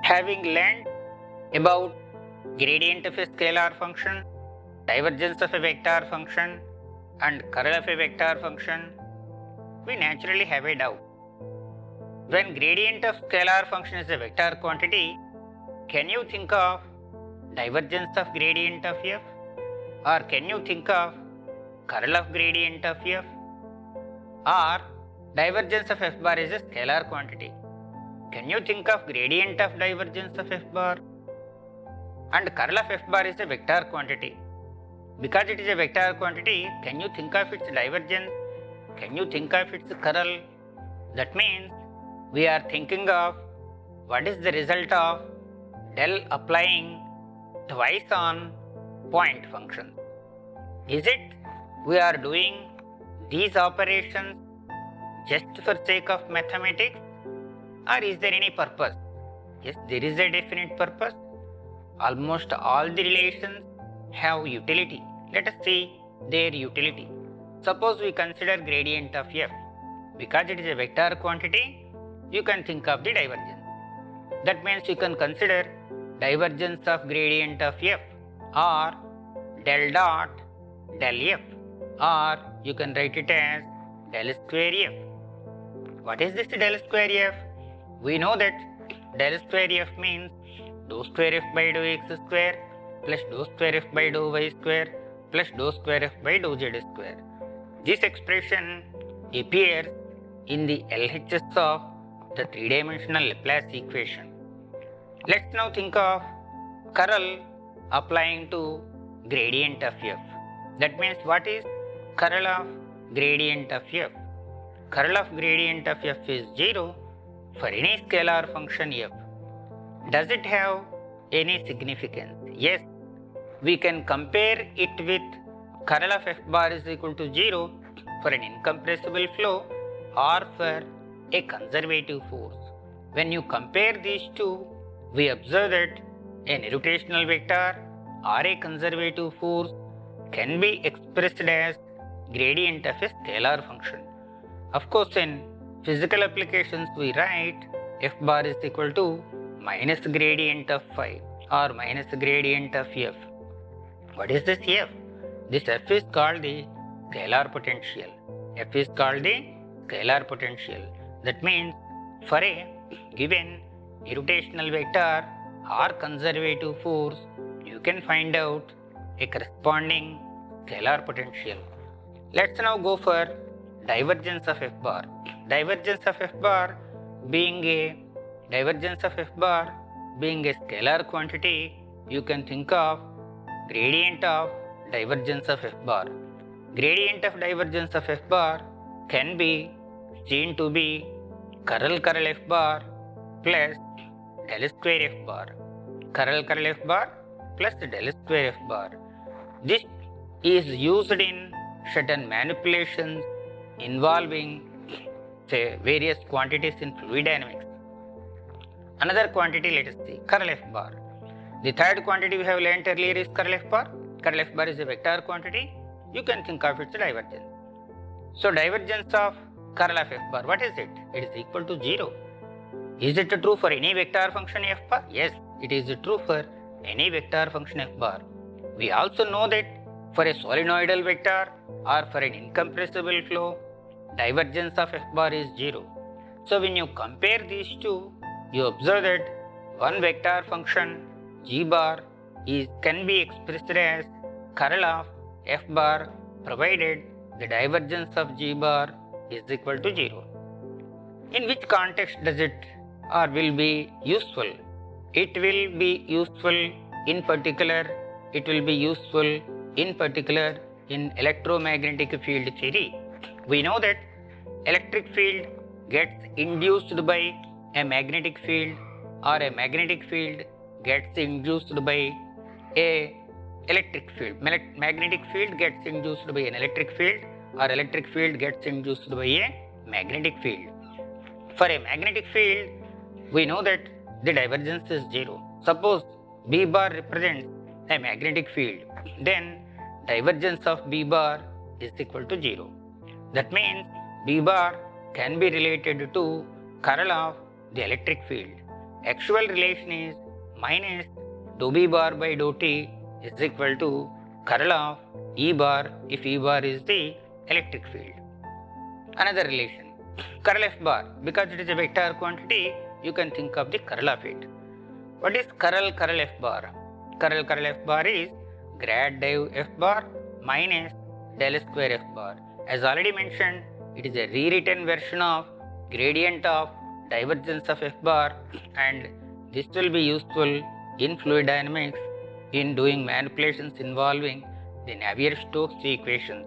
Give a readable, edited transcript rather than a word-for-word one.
Having learned about gradient of a scalar function, divergence of a vector function, and curl of a vector function, we naturally have a doubt. When gradient of scalar function is a vector quantity, can you think of divergence of gradient of f? Or can you think of curl of gradient of f? Or divergence of f bar is a scalar quantity. Can you think of gradient of divergence of f bar? And curl of f bar is a vector quantity. Because it is a vector quantity, can you think of its divergence? Can you think of its curl? That means we are thinking of what is the result of del applying twice on point function. Is it we are doing these operations just for sake of mathematics, or is there any purpose? Yes, there is a definite purpose. Almost all the relations have utility. Let us see their utility. Suppose we consider gradient of f. Because it is a vector quantity, you can think of the divergence. That means you can consider divergence of gradient of f or del dot del f, or you can write it as del square f. What is this del square f? We know that del square f means dou square f by dou x square plus dou square f by dou y square plus dou square f by dou z square. This expression appears in the LHS of the three-dimensional Laplace equation. Let's now think of curl applying to gradient of f. That means what is curl of gradient of f? Curl of gradient of f is 0 for any scalar function f. Does it have any significance? Yes, we can compare it with curl of f bar is equal to 0 for an incompressible flow or for a conservative force. When you compare these two, we observe that an irrotational vector or a conservative force can be expressed as gradient of a scalar function. Of course, in physical applications we write f bar is equal to minus gradient of phi or minus gradient of f. What is this f? This f is called the scalar potential. F is called the scalar potential. That means for a given irrotational vector or conservative force, you can find out a corresponding scalar potential. Let's now go for divergence of f bar. Divergence of f bar being a scalar quantity, you can think of gradient of divergence of f bar. Gradient of divergence of f bar can be seen to be curl f bar plus del square f bar. Curl f bar plus del square f bar. This is used in certain manipulations involving, say, various quantities in fluid dynamics. Another quantity, let us see, curl f bar. The third quantity we have learnt earlier is curl f bar. Curl f bar is a vector quantity. You can think of its divergence. So divergence of curl of f bar, what is it? It is equal to 0. Is it true for any vector function f bar? Yes, it is true for any vector function f bar. We also know that for a solenoidal vector or for an incompressible flow, divergence of f bar is 0. So when you compare these two, you observe that one vector function g bar can be expressed as curl of f bar provided the divergence of g bar is equal to 0. In which context does it or will be useful? It will be useful in particular in electromagnetic field theory. We know that electric field gets induced by a magnetic field, or a magnetic field gets induced by a electric field. Magnetic field gets induced by an electric field, or electric field gets induced by a magnetic field. For a magnetic field, we know that the divergence is 0. Suppose B bar represents a magnetic field, then divergence of B bar is equal to 0. That means B bar can be related to curl of the electric field. actual relation is minus dou B bar by dou T is equal to curl of E bar if E bar is the electric field. Another relation, curl F bar, because it is a vector quantity, you can think of the curl of it. What is curl F bar? Curl F bar is grad div F bar minus del square F bar. As already mentioned, it is a rewritten version of gradient of divergence of F bar, and this will be useful in fluid dynamics in doing manipulations involving the Navier-Stokes equations.